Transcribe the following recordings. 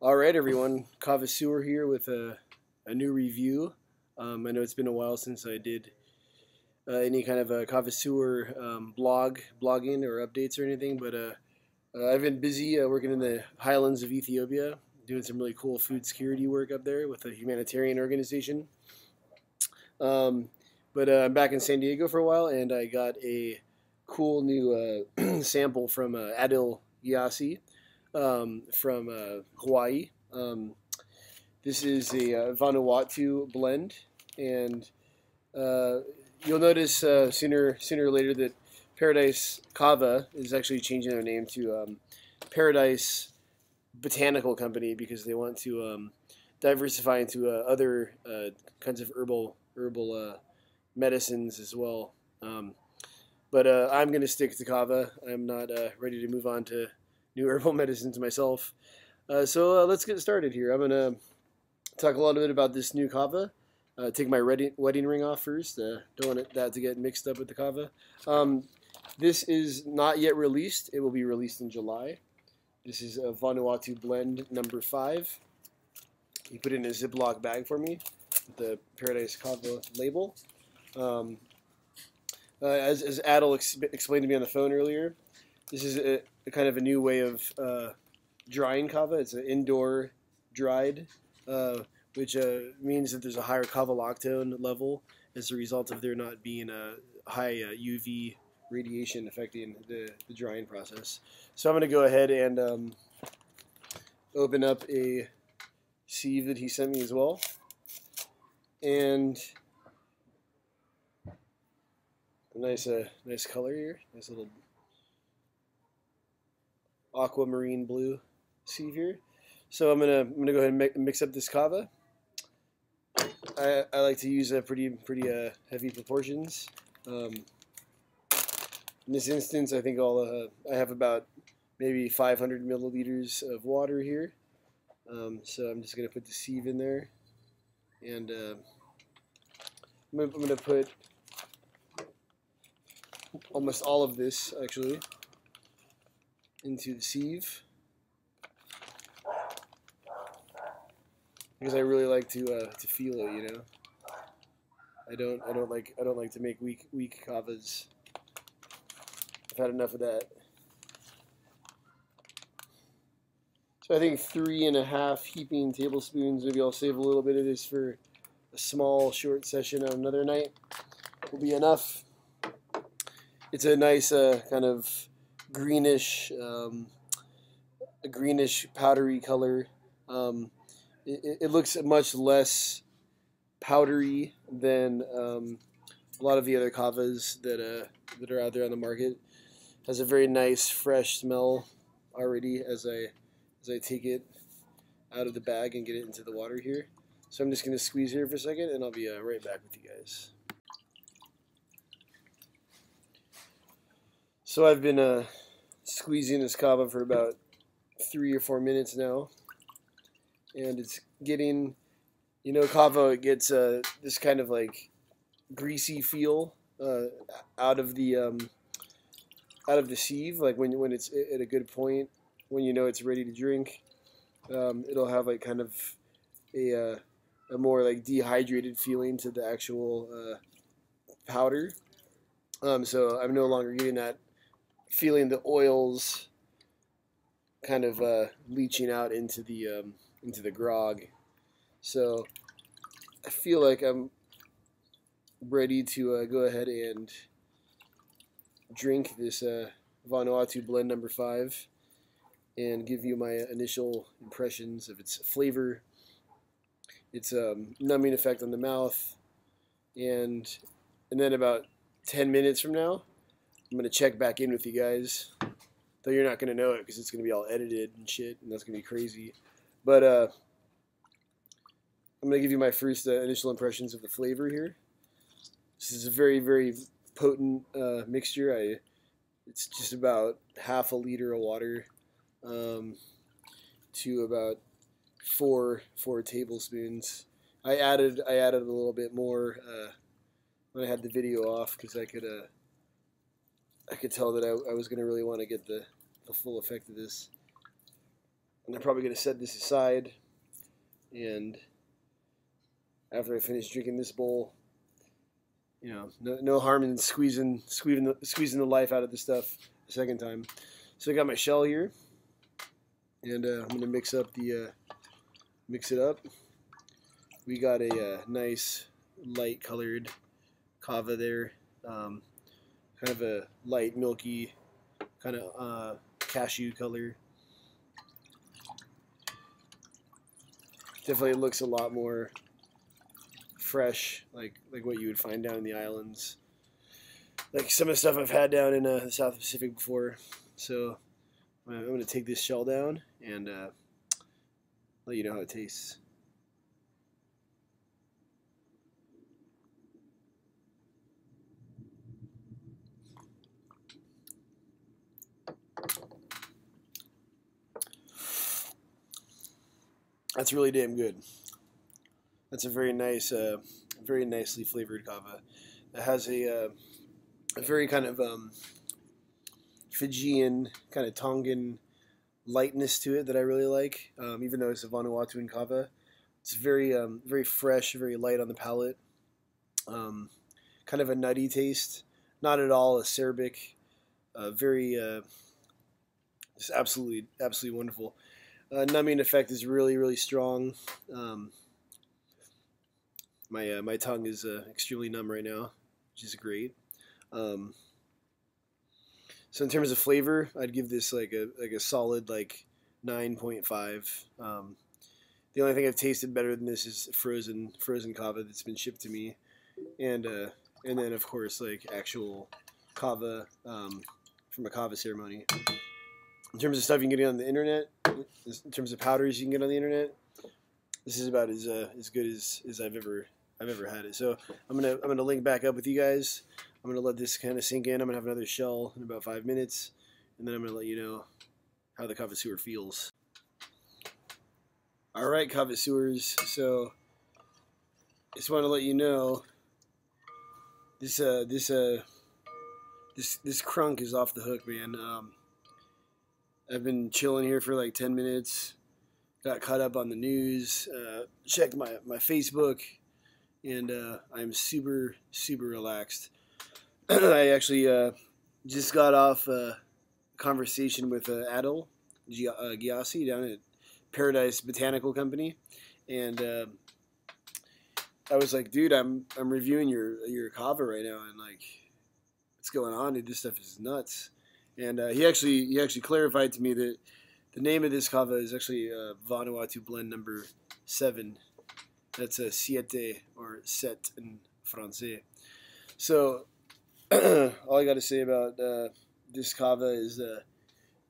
Alright everyone, Kavasseur here with a new review. I know it's been a while since I did any kind of a Kavasseur blogging or updates or anything, but I've been busy working in the highlands of Ethiopia, doing some really cool food security work up there with a humanitarian organization. But I'm back in San Diego for a while, and I got a cool new sample from Adil Yasi. From Hawaii. This is a Vanuatu blend, and you'll notice sooner or later that Paradise Kava is actually changing their name to Paradise Botanical Company because they want to diversify into other kinds of herbal medicines as well. But I'm going to stick to Kava. I'm not ready to move on to new herbal medicines myself. So let's get started here. I'm going to talk a little bit about this new Kava. Take my wedding ring off first. Don't want that to get mixed up with the Kava. This is not yet released. It will be released in July. This is a Vanuatu blend number 5. He put it in a Ziploc bag for me with the Paradise Kava label. As Adel explained to me on the phone earlier, this is a kind of a new way of drying kava. It's an indoor dried, which means that there's a higher kava lactone level as a result of there not being a high UV radiation affecting the drying process. So I'm going to go ahead and open up a sieve that he sent me as well. And a nice color here, nice little aquamarine blue sieve here. So I'm gonna go ahead and mix up this kava. I like to use pretty heavy proportions. In this instance, I think I have about maybe 500 milliliters of water here. So I'm just gonna put the sieve in there, and I'm gonna put almost all of this actually into the sieve because I really like to feel it, you know. I don't like to make weak kavas. I've had enough of that. So I think 3.5 heaping tablespoons. Maybe I'll save a little bit of this for a small short session on another night. Will be enough. It's a nice kind of greenish, a greenish powdery color. It looks much less powdery than a lot of the other kavas that are out there on the market. Has a very nice fresh smell already as I take it out of the bag and get it into the water here. So I'm just going to squeeze here for a second, and I'll be right back with you guys. So I've been squeezing this kava for about 3 or 4 minutes now, and it's getting, you know, kava gets this kind of like greasy feel out of the sieve, like when it's at a good point, when you know it's ready to drink. It'll have like kind of a more like dehydrated feeling to the actual powder. So I'm no longer getting that feeling the oils kind of leaching out into the grog. So I feel like I'm ready to go ahead and drink this Vanuatu blend number 5 and give you my initial impressions of its flavor, its numbing effect on the mouth, and then about 10 minutes from now, I'm going to check back in with you guys, though you're not going to know it because it's going to be all edited and shit, and that's going to be crazy. But I'm going to give you my first initial impressions of the flavor here. This is a very potent mixture. It's just about half a liter of water to about 4 tablespoons. I added a little bit more when I had the video off because I could tell that I was going to really want to get the full effect of this. And I'm probably going to set this aside, and after I finish drinking this bowl, you know, no harm in squeezing the life out of the stuff a second time. So I got my shell here, and I'm going to mix it up. We got a nice light colored Kava there, kind of a light milky kind of cashew color. Definitely looks a lot more fresh, like what you would find down in the islands, like some of the stuff I've had down in the South Pacific before. So I'm going to take this shell down and let you know how it tastes. That's really damn good. That's a very nice, very nicely flavored kava. It has a very kind of Fijian, kind of Tongan lightness to it that I really like. Even though it's a Vanuatu kava, it's very very fresh, very light on the palate. Kind of a nutty taste, not at all acerbic. Very just absolutely wonderful. Numbing effect is really strong. My tongue is extremely numb right now, which is great. So in terms of flavor, I'd give this like a solid 9.5. The only thing I've tasted better than this is frozen kava that's been shipped to me, and then of course like actual kava from a kava ceremony. In terms of stuff you can get on the internet, in terms of powders you can get on the internet, this is about as good as I've ever had it. So I'm gonna link back up with you guys. I'm gonna let this kind of sink in. I'm gonna have another shell in about 5 minutes, and then I'm gonna let you know how the Kavasseur feels. All right, Kavasseurs. So just want to let you know this crunk is off the hook, man. I've been chilling here for like 10 minutes. Got caught up on the news. Checked my Facebook, and I'm super relaxed. I actually just got off a conversation with Adil Gyasi down at Paradise Botanical Company, and I was like, dude, I'm reviewing your kava right now, and like, what's going on, dude? This stuff is nuts. And he actually clarified to me that the name of this kava is actually Vanuatu blend number 7. That's a siete or set in Francais. So all I got to say about this kava is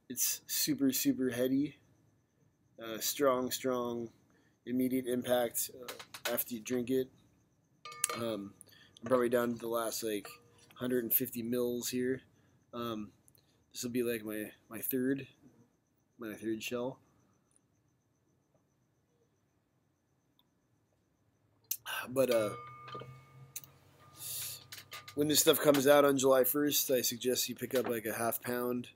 it's super heady, strong, immediate impact after you drink it. I'm probably down to the last like 150 mils here. This will be like my third shell. But when this stuff comes out on July 1st, I suggest you pick up like a half pound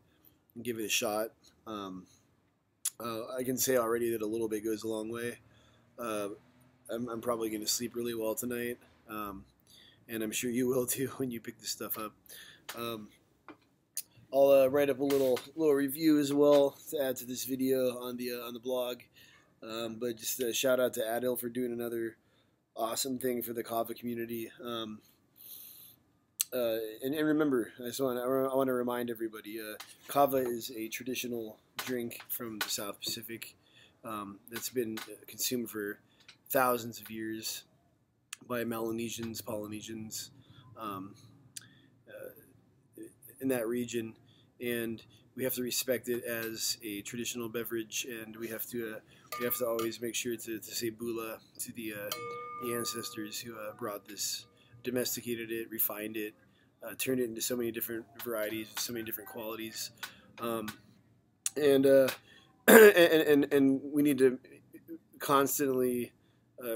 and give it a shot. I can say already that a little bit goes a long way. I'm probably going to sleep really well tonight, and I'm sure you will too when you pick this stuff up. I'll write up a little review as well to add to this video on the blog. But just a shout out to Adil for doing another awesome thing for the kava community. And remember, I want to remind everybody, kava is a traditional drink from the South Pacific that's been consumed for thousands of years by Melanesians, Polynesians in that region, and we have to respect it as a traditional beverage, and we have to always make sure to say bula to the ancestors who brought this, domesticated it, refined it, turned it into so many different varieties, so many different qualities, and we need to constantly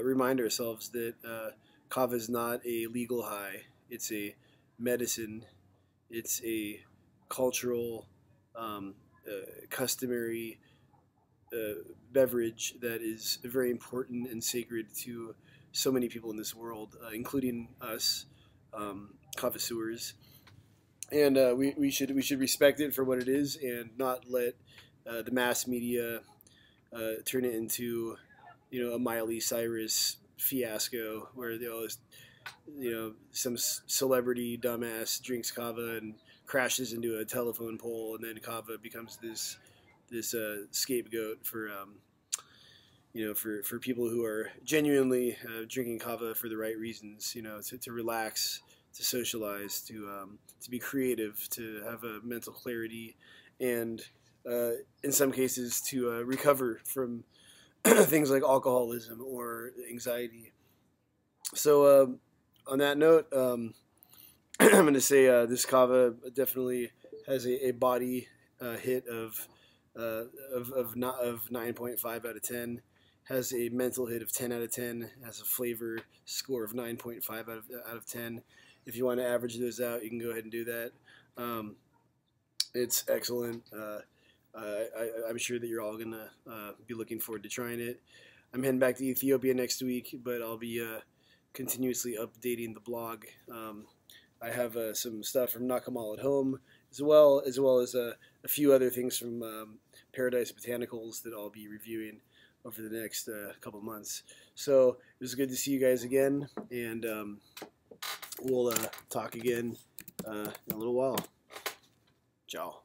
remind ourselves that kava is not a legal high. It's a medicine. It's a cultural, customary beverage that is very important and sacred to so many people in this world, including us, Kavasseurs. And we should respect it for what it is, and not let the mass media turn it into, a Miley Cyrus fiasco where they always, some celebrity dumbass drinks kava and crashes into a telephone pole, and then kava becomes this scapegoat for for people who are genuinely drinking kava for the right reasons, to relax, to socialize, to be creative, to have a mental clarity, and in some cases to recover from things like alcoholism or anxiety. So on that note, I'm going to say this kava definitely has a body hit of 9.5 out of 10. Has a mental hit of 10 out of 10. Has a flavor score of 9.5 out of 10. If you want to average those out, you can go ahead and do that. It's excellent. I'm sure that you're all going to be looking forward to trying it. I'm heading back to Ethiopia next week, but I'll be continuously updating the blog. I have some stuff from Nakamal at home, as well as a few other things from Paradise Botanicals that I'll be reviewing over the next couple months. So it was good to see you guys again, and we'll talk again in a little while. Ciao.